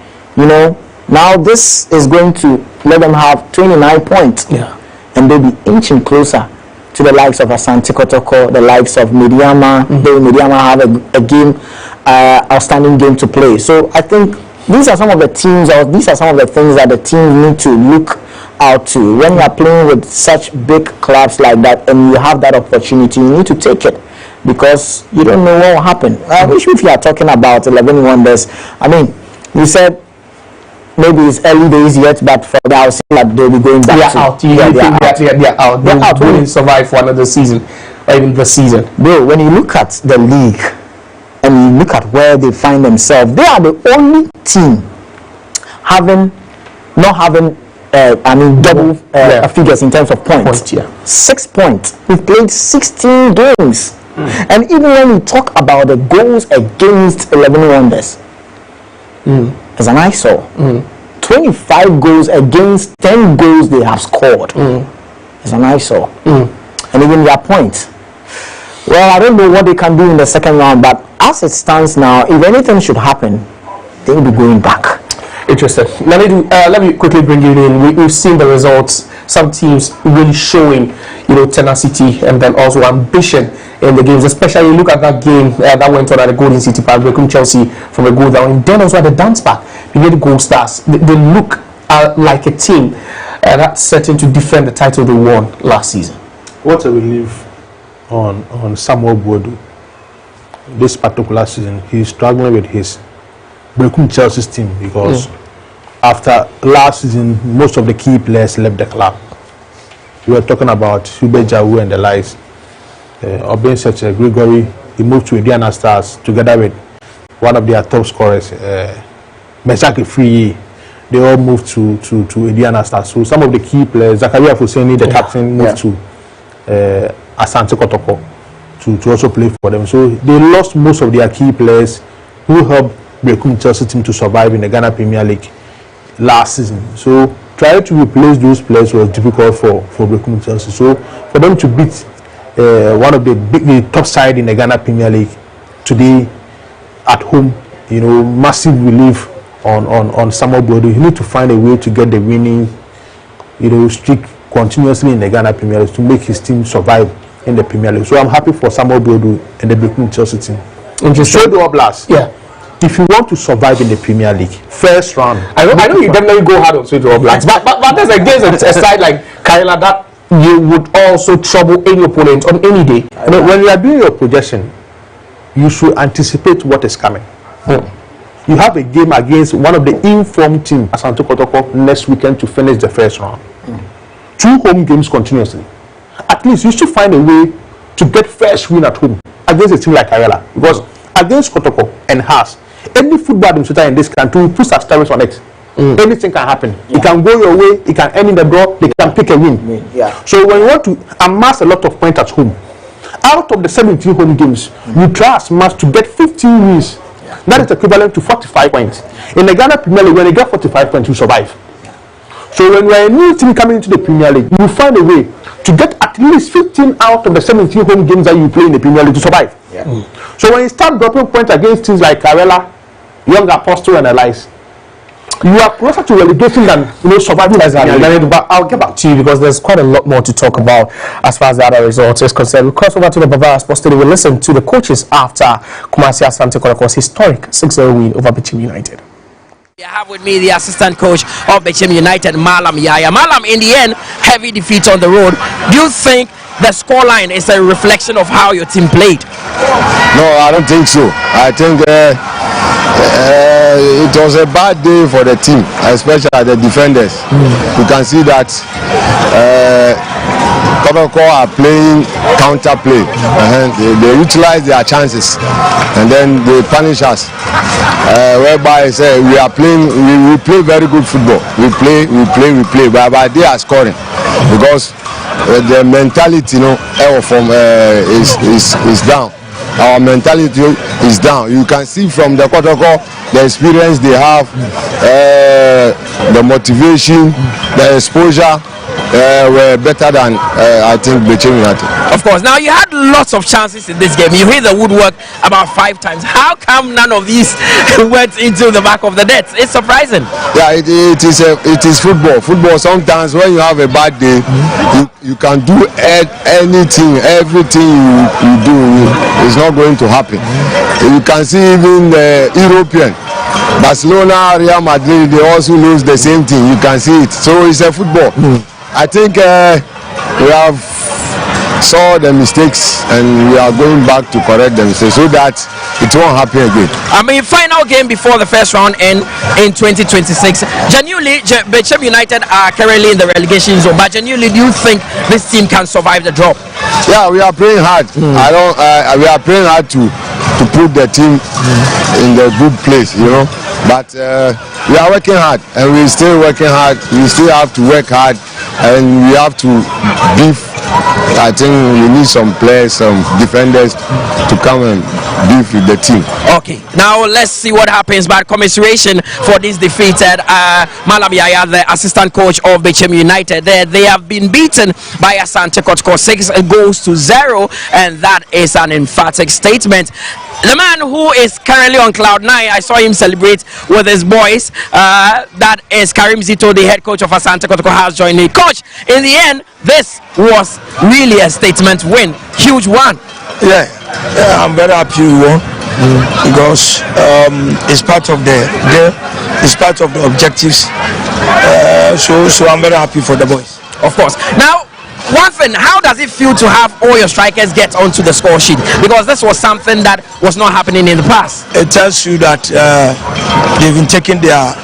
Now this is going to let them have 29 points, and they'll be inching closer to the likes of Asante Kotoko, the likes of Mediama. Mediama have a game, outstanding game to play. So I think these are some of the teams, or these are some of the things that the team need to look out to. When you are playing with such big clubs like that, and you have that opportunity, you need to take it, because you don't know what will happen. If you are talking about 11 Wonders, I mean, you said maybe it's early days yet, but for now, that they'll be going back. They're out. They're out. They're out. They wouldn't survive for another season, or even the season. Bro, when you look at the league and you look at where they find themselves, they are the only team not having double figures in terms of points. 6 points. We've played 16 games. And even when you talk about the goals against 11 Wonders, as an eyesore, 25 goals against 10 goals they have scored. As an eyesore. And even their points. Well, I don't know what they can do in the second round, but as it stands now, if anything should happen, they will be going back. Interesting. Let me quickly bring you in. We've seen the results. Some teams really showing, tenacity and then also ambition in the games. Especially look at that game that went on at the Golden City Park, Bechem Chelsea from a goal down. And then also at the dance park, we get the Gold Stars. They look like a team that's certain to defend the title they won last season. What a relief on Samuel Boadu. This particular season, he's struggling with his Bechem Chelsea's team because after last season, most of the key players left the club. We were talking about Hubert Jawu and the likes. Obin such a Gregory, he moved to Ediana Stars together with one of their top scorers, Mesaki Free. They all moved to Ediana Stars. So some of the key players, Zakaria Fuseni, the captain, moved to Asante Kotoko to also play for them. So they lost most of their key players who helped Bechem Chelsea team to survive in the Ghana Premier League last season. So trying to replace those players was difficult for Bechem Chelsea. So for them to beat one of the top side in the Ghana Premier League today at home, you know, massive relief on Samuel Bodo. You need to find a way to get the winning, you know, streak continuously in the Ghana Premier League to make his team survive in the Premier League. So I'm happy for Samuel Bodo and the Bechem Chelsea team. Show the Oblast. Yeah. If you want to survive in the Premier League, first round. I know you definitely go hard on Soweto Blacks, but there's against a side like Kaila that you would also trouble any opponent on any day. When you are doing your projection, you should anticipate what is coming. You have a game against one of the informed teams, Asante Kotoko, next weekend to finish the first round. 2 home games continuously. At least you should find a way to get first win at home against a team like Kaila, because against Kotoko and Haas, any football administrator in this country will put asterisks on it. Anything can happen. It can go your way, it can end in the draw, they can pick a win. So when you want to amass a lot of points at home, out of the 17 home games, you try as much to get 15 wins. That is equivalent to 45 points. In the Ghana Premier League, when you get 45 points, you survive. So when you are a new team coming into the Premier League, you find a way to get at least 15 out of the 17 home games that you play in the Premier League to survive. So when you start dropping points against teams like Karela, Young Apostle and Elias, you are closer to relegation than surviving. But I'll get back to you because there's quite a lot more to talk about as far as the other results is concerned. We'll cross over to the Bavaria Sports Studio. We'll listen to the coaches after Kumasi Asante Kotoko's historic 6-0 win over Bechem United. I have with me the assistant coach of Bechem United, Malam Yaya. Malam, in the end, heavy defeat on the road. Do you think the scoreline is a reflection of how your team played? No, I don't think so. I think it was a bad day for the team, especially the defenders. You can see that Kotoko are playing counter play. They utilize their chances and then they punish us. Whereby we are playing, we play very good football. We play, but they are scoring because the mentality, is down. Our mentality is down. You can see from the Kotoko, the experience they have, the motivation, the exposure were better than I think Bechem United. Of course. Now you had lots of chances in this game. You hit the woodwork about 5 times. How come none of these went into the back of the net? It's surprising. Yeah, it is football. Football. Sometimes when you have a bad day, you can do anything, everything you do is not going to happen. You can see even the European. Barcelona, Real Madrid, they also lose the same thing. You can see it. So it's a football. I think we have saw the mistakes and we are going back to correct them so that it won't happen again. I mean, final game before the first round in 2026. Genuinely, Bechem United are currently in the relegation zone, but genuinely, do you think this team can survive the drop? Yeah, we are praying hard. We are praying hard to put the team in the good place, But we are working hard, and we're still working hard. We still have to work hard, and we have to beef. I think we need some players, some defenders to come and beef with the team. Okay, now let's see what happens. But commiseration for this defeated Malam Yaya, the assistant coach of Bechem United. They have been beaten by Asante Kotoko 6-0, and that is an emphatic statement. The man who is currently on cloud 9, I saw him celebrate with his boys. That is Karim Zito, the head coach of Asante Kotoko, has joined me. Coach, in the end, this was really a statement win, huge one. Yeah, I'm very happy we won because it's part of it's part of the objectives. So I'm very happy for the boys. Of course. Now, one thing, how does it feel to have all your strikers get onto the score sheet? Because this was something that was not happening in the past. It tells you that they've been taking their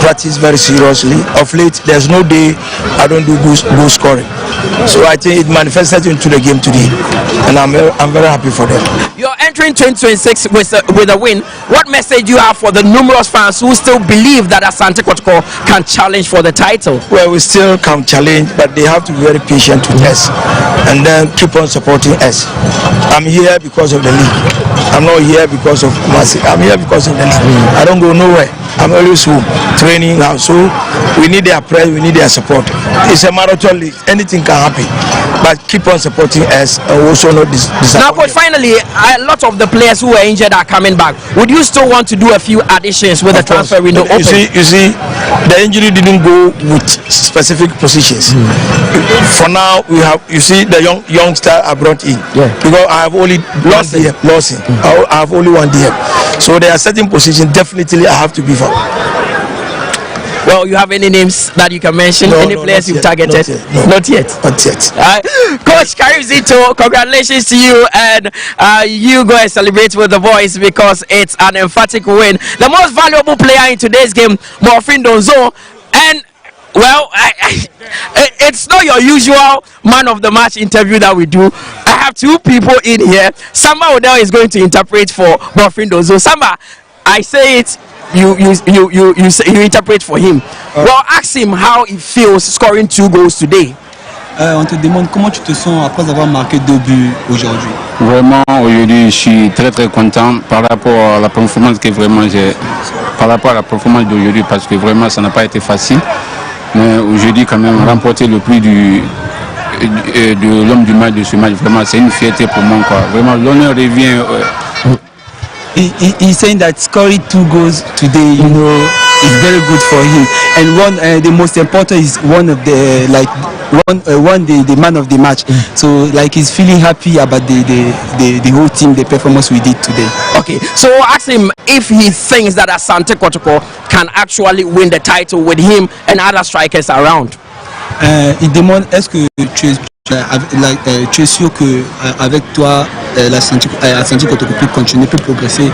practice very seriously. Of late, there's no day I don't do goal scoring. So I think it manifested into the game today, and I'm very happy for them. Your entering 2026 with a win, what message do you have for the numerous fans who still believe that Asante Kotoko can challenge for the title? Well, we still can challenge, but they have to be very patient with us and then keep on supporting us. I'm here because of the league. I'm not here because of Kumasi. I'm here because of the league. I don't go nowhere. I'm always home, training now. So we need their prayer, we need their support. It's a marathon league. Anything can happen. But keep on supporting us and also not disappoint. Now, coach, finally, a lot of the players who were injured are coming back. Would you still want to do a few additions with the transfer window open? You see, the injury didn't go with specific positions. For now, we have, you see, the youngster I brought in. Yeah. Because I have only lost him. I have only one DM. So there are certain positions definitely I have to be for. Well, you have any names that you can mention? Any players you've targeted? Not yet. Coach Karim Zito, congratulations to you, and you go and celebrate with the boys because it's an emphatic win. The most valuable player in today's game, Morfin Donzo, and well, it's not your usual man of the match interview that we do. I have two people in here. Samba Odell is going to interpret for Morfin Donzo. Samba, I say it. You interpret for him. Well, ask him how he feels scoring 2 goals today. On te demande comment tu te sens après avoir marqué 2 buts aujourd'hui. Vraiment, aujourd'hui, je suis très très content par rapport à la performance que vraiment j'ai, par rapport à la performance d'aujourd'hui, parce que vraiment ça n'a pas été facile. Mais aujourd'hui, quand même, remporter le prix de l'homme du match de ce match, vraiment, c'est une fierté pour moi, quoi. Vraiment, l'honneur revient. He's saying that scoring 2 goals today, you know, is very good for him. And one, the most important is one of the the man of the match. So like he's feeling happy about the whole team, the performance we did today. Okay, so ask him if he thinks that Asante Kotoko can actually win the title with him and other strikers around. Il demande est-ce que tu es sûr que avec toi Asante Kotoko peut continuer, peut progresser?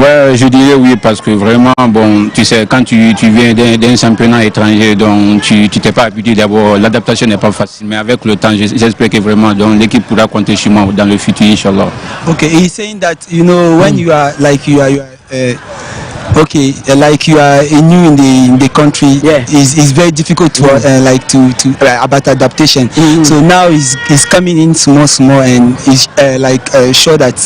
Ouais, je dirais oui, parce que vraiment, bon, tu sais, quand tu viens d'un championnat étranger, donc tu t'es pas habitué, d'abord l'adaptation n'est pas facile, mais avec le temps, j'espère que vraiment l'équipe pourra compter sur moi dans le futur, Inch'Allah. Okay, he's saying that, you know, when you are okay, like you are new in the country, it's very difficult to about adaptation. So now he's coming in small and he's sure that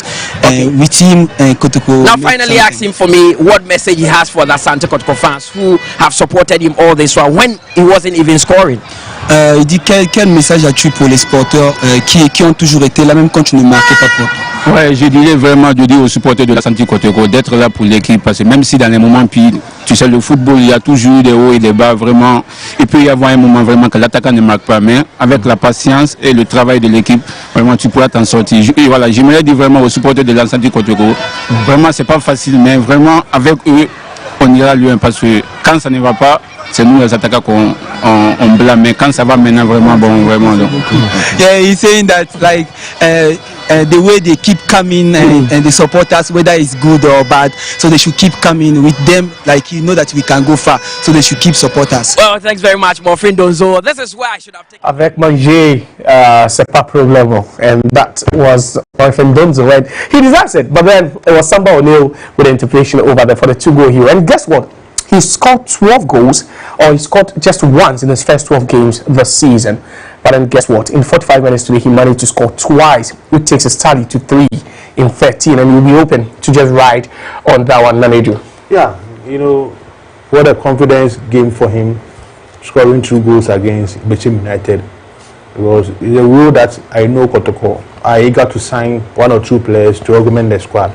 with him Kotoko. Now finally ask him for me what message he has for the Asante Kotoko fans who have supported him all this while when he wasn't even scoring. Il dit quel message as-tu pour les supporters qui ont toujours été là même quand tu ne marquais pas pour. Ouais, je dirais vraiment de dire aux supporters de Asante Kotoko d'être là pour l'équipe, parce que même si dans les moments pires, tu sais, le football, il y a toujours des hauts et des bas, vraiment. Il peut y avoir un moment vraiment que l'attaquant ne marque pas, mais avec la patience et le travail de l'équipe, vraiment tu pourras t'en sortir. Et voilà, j'aimerais dire vraiment aux supporters de Asante Kotoko, vraiment c'est pas facile, mais vraiment avec eux, on ira loin, parce que quand ça ne va pas, c'est nous les attaquants qu'on blâme, mais quand ça va maintenant vraiment bon, vraiment. Donc. Yeah, he's saying that like the way they keep coming and the supporters, whether it's good or bad, so they should keep coming with them, like you know that we can go far, so they should keep support us. Well, thanks very much, Morfin Donzo. This is where I should have taken. Avec Manger, c'est pas problème, and that was Morfin Donzo, and he deserves it. But then it was Samba O'Neil with the interpretation over there for the 2-goal hero, and guess what? He scored 12 goals, or he scored just once in his first 12 games this season. But then guess what? In 45 minutes today, he managed to score twice, which takes his tally to 3 in 13. And you'll be open to just ride on that one, Nanedu. Yeah, you know, what a confidence game for him, scoring 2 goals against Bechem United. Because it's a rule that I know Kotoko are eager to sign 1 or 2 players to augment the squad.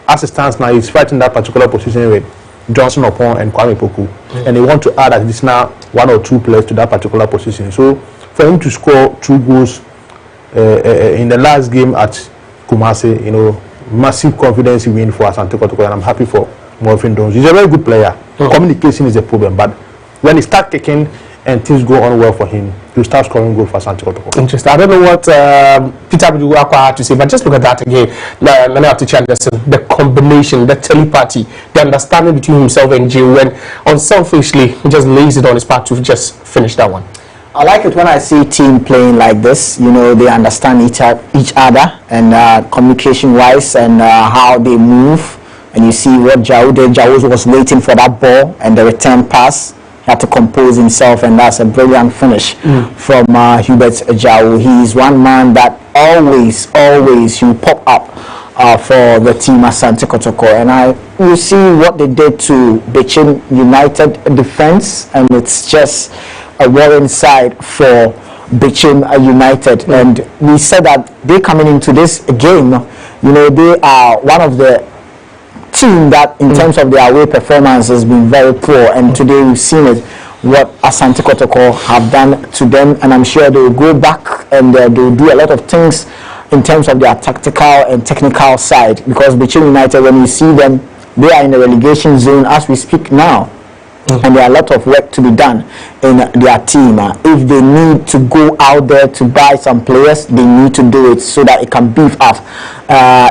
As it stands now, he's fighting that particular position with Johnson Opon and Kwame Poku, and they want to add additional 1 or 2 players to that particular position. So for him to score 2 goals in the last game at Kumasi, you know, massive confidence win for Asante Kotoko, and I'm happy for Morfin Donzo. He's a very good player. Communication is a problem, but when he starts kicking and things go on well for him, he'll start scoring goals for Asante Kotoko. Interesting. I don't know what Peter Biduakwa had to say, but just look at that again. The combination, the telepathy, the understanding between himself and Jay, when unselfishly he just lays it on his part to just finish that one. I like it when I see team playing like this. You know, they understand each other and communication-wise and how they move. And you see what Jao did. Jao was waiting for that ball and the return pass. He had to compose himself, and that's a brilliant finish from Hubert Jao. He's one man that always he will pop up for the team Asante Kotoko. And you see what they did to Bechem United defense, and it's just a worrying side for Bechem United. And we said that they coming into this game, you know, they are one of the team that in terms of their away performance has been very poor, and today we've seen it, what Asante Kotoko have done to them, and I'm sure they will go back and they will do a lot of things in terms of their tactical and technical side, because Bechem United, when you see them, they are in the relegation zone as we speak now. And there are a lot of work to be done in their team. If they need to go out there to buy some players, they need to do it so that it can beef up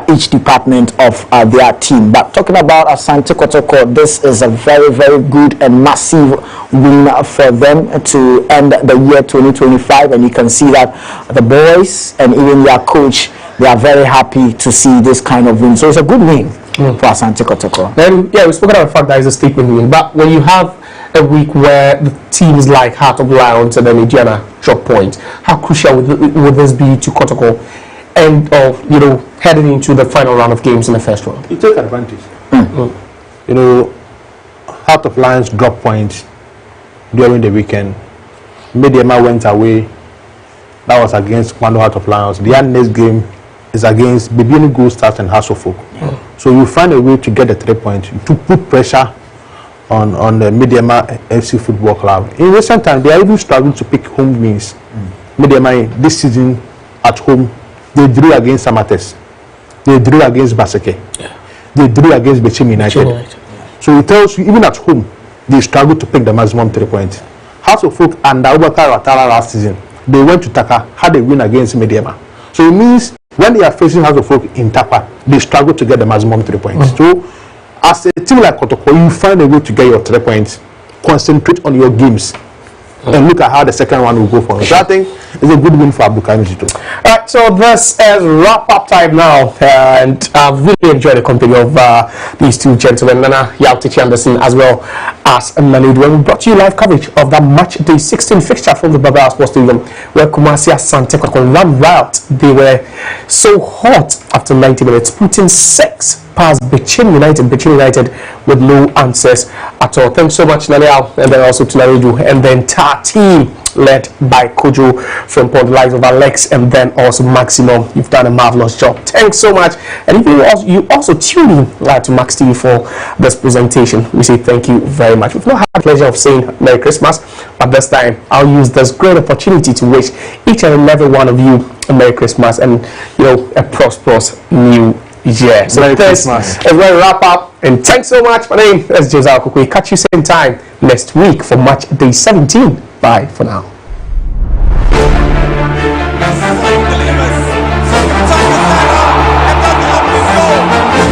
each department of their team. But talking about Asante Kotoko, this is a very, very good and massive win for them to end the year 2025. And you can see that the boys and even their coach, they are very happy to see this kind of win. So it's a good win for Asante Kotoko. Then, yeah, we spoke about the fact that it's a statement win, but when you have a week where the teams like Heart of Lions and then Indiana drop points, how crucial would this be to Kotoko and you know, heading into the final round of games in the first round? You take advantage. You know, Heart of Lions drop points during the weekend. Mediama went away. That was against Kwando Heart of Lions. The next game is against Bibiani Gold Stars and House of Folk. So you find a way to get the 3 points, to put pressure on the Mediama FC Football Club. In recent times, they are even struggling to pick home wins. Mediama this season at home, they drew against Samates. They drew against Baseke. They drew against Bechem United. So it tells you, even at home, they struggle to pick the maximum 3 points. House of Folk and Abubakar Ratara last season, they went to Taka, had a win against Mediama. So it means when they are facing House of Folk in Tapa, they struggle to get the maximum 3 points. So as a team like Kotoko, you find a way to get your 3 points, concentrate on your games, and look at how the second one will go for us. So I think it's a good win for Abdulkarim too. All right, so this is wrap-up time now, and I've really enjoyed the company of these two gentlemen, Nana Yautichi Anderson as well as Maledu. When we brought you live coverage of that match day 16 fixture from the Baba Sports Stadium, where Kumasi Asante Kotoko ran wild. They were so hot after 90 minutes, putting 6 past Bechem United with no answers at all. Thanks so much, Naniel, and then also to Naredu and the entire team led by Kojo from Port, likes of Alex and then also Maximum. You've done a marvelous job. Thanks so much. And if you also tuned in to Max TV for this presentation, we say thank you very much. We've not had the pleasure of saying Merry Christmas, but this time I'll use this great opportunity to wish each and every one of you a Merry Christmas and, you know, a prosperous new year. So Merry this Christmas. is where we wrap up, and thanks so much. My name is Josiah Kukui. Catch you same time next week for match day 17. Bye for now.